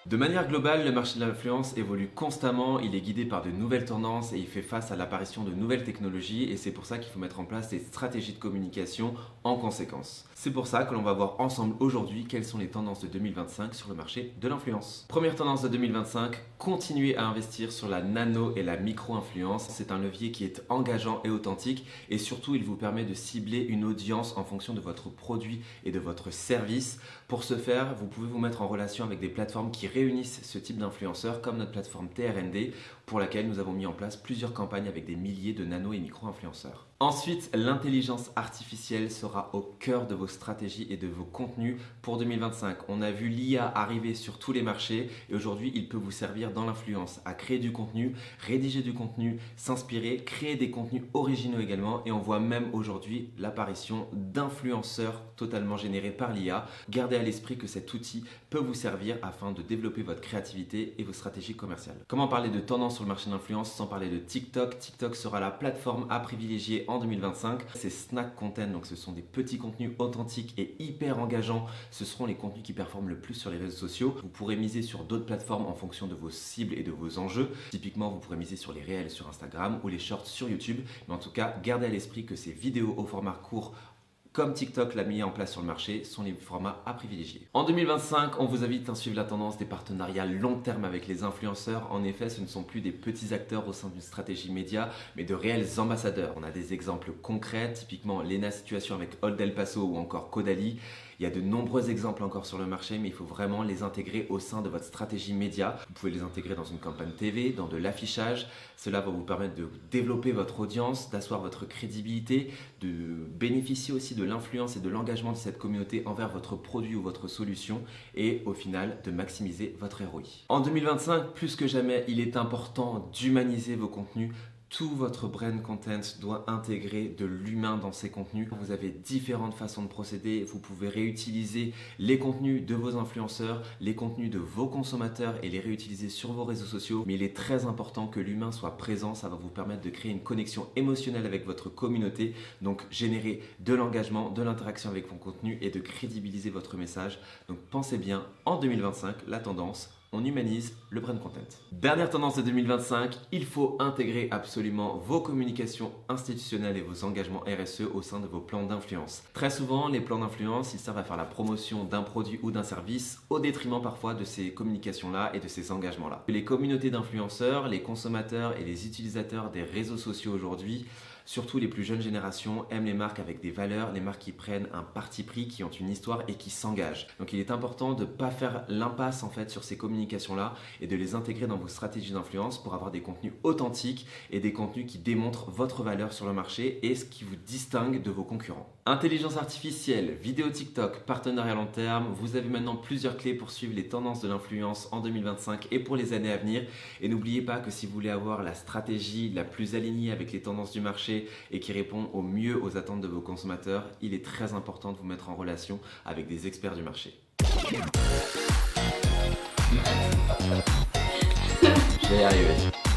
De manière globale, le marché de l'influence évolue constamment, il est guidé par de nouvelles tendances et il fait face à l'apparition de nouvelles technologies et c'est pour ça qu'il faut mettre en place des stratégies de communication en conséquence. C'est pour ça que l'on va voir ensemble aujourd'hui quelles sont les tendances de 2025 sur le marché de l'influence. Première tendance de 2025, continuez à investir sur la nano et la micro-influence. C'est un levier qui est engageant et authentique et surtout il vous permet de cibler une audience en fonction de votre produit et de votre service. Pour ce faire, vous pouvez vous mettre en relation avec des plateformes qui réunissent ce type d'influenceurs comme notre plateforme TRND pour laquelle nous avons mis en place plusieurs campagnes avec des milliers de nano et micro-influenceurs. Ensuite, l'intelligence artificielle sera au cœur de vos stratégies et de vos contenus pour 2025. On a vu l'IA arriver sur tous les marchés et aujourd'hui, il peut vous servir dans l'influence à créer du contenu, rédiger du contenu, s'inspirer, créer des contenus originaux également et on voit même aujourd'hui l'apparition d'influenceurs totalement générés par l'IA. Gardez à l'esprit que cet outil peut vous servir afin de développer votre créativité et vos stratégies commerciales. Comment parler de tendance sur le marché de l'influence sans parler de TikTok? TikTok sera la plateforme à privilégier en 2025. C'est snack content, donc ce sont des petits contenus authentiques et hyper engageants. Ce seront les contenus qui performent le plus sur les réseaux sociaux. Vous pourrez miser sur d'autres plateformes en fonction de vos cibles et de vos enjeux. Typiquement, vous pourrez miser sur les réels sur Instagram ou les shorts sur YouTube. Mais en tout cas, gardez à l'esprit que ces vidéos au format court comme TikTok l'a mis en place sur le marché, sont les formats à privilégier. En 2025, on vous invite à suivre la tendance des partenariats long terme avec les influenceurs. En effet, ce ne sont plus des petits acteurs au sein d'une stratégie média, mais de réels ambassadeurs. On a des exemples concrets, typiquement Lena Situation avec Old El Paso ou encore Caudalie. Il y a de nombreux exemples encore sur le marché, mais il faut vraiment les intégrer au sein de votre stratégie média. Vous pouvez les intégrer dans une campagne TV, dans de l'affichage. Cela va vous permettre de développer votre audience, d'asseoir votre crédibilité, de bénéficier aussi de l'influence et de l'engagement de cette communauté envers votre produit ou votre solution et au final de maximiser votre ROI. En 2025, plus que jamais, il est important d'humaniser vos contenus. Tout votre brand content doit intégrer de l'humain dans ses contenus. Vous avez différentes façons de procéder. Vous pouvez réutiliser les contenus de vos influenceurs, les contenus de vos consommateurs et les réutiliser sur vos réseaux sociaux. Mais il est très important que l'humain soit présent. Ça va vous permettre de créer une connexion émotionnelle avec votre communauté. Donc générer de l'engagement, de l'interaction avec vos contenus et de crédibiliser votre message. Donc pensez bien, en 2025, la tendance, on humanise le brand content. Dernière tendance de 2025, il faut intégrer absolument vos communications institutionnelles et vos engagements RSE au sein de vos plans d'influence. Très souvent, les plans d'influence, ils servent à faire la promotion d'un produit ou d'un service au détriment parfois de ces communications-là et de ces engagements-là. Les communautés d'influenceurs, les consommateurs et les utilisateurs des réseaux sociaux aujourd'hui, surtout les plus jeunes générations, aiment les marques avec des valeurs, les marques qui prennent un parti pris, qui ont une histoire et qui s'engagent. Donc il est important de ne pas faire l'impasse en fait sur ces communications-là et de les intégrer dans vos stratégies d'influence pour avoir des contenus authentiques et des contenus qui démontrent votre valeur sur le marché et ce qui vous distingue de vos concurrents. Intelligence artificielle, vidéo TikTok, partenariat long terme, vous avez maintenant plusieurs clés pour suivre les tendances de l'influence en 2025 et pour les années à venir. Et n'oubliez pas que si vous voulez avoir la stratégie la plus alignée avec les tendances du marché et qui répond au mieux aux attentes de vos consommateurs, il est très important de vous mettre en relation avec des experts du marché. Je vais y arriver.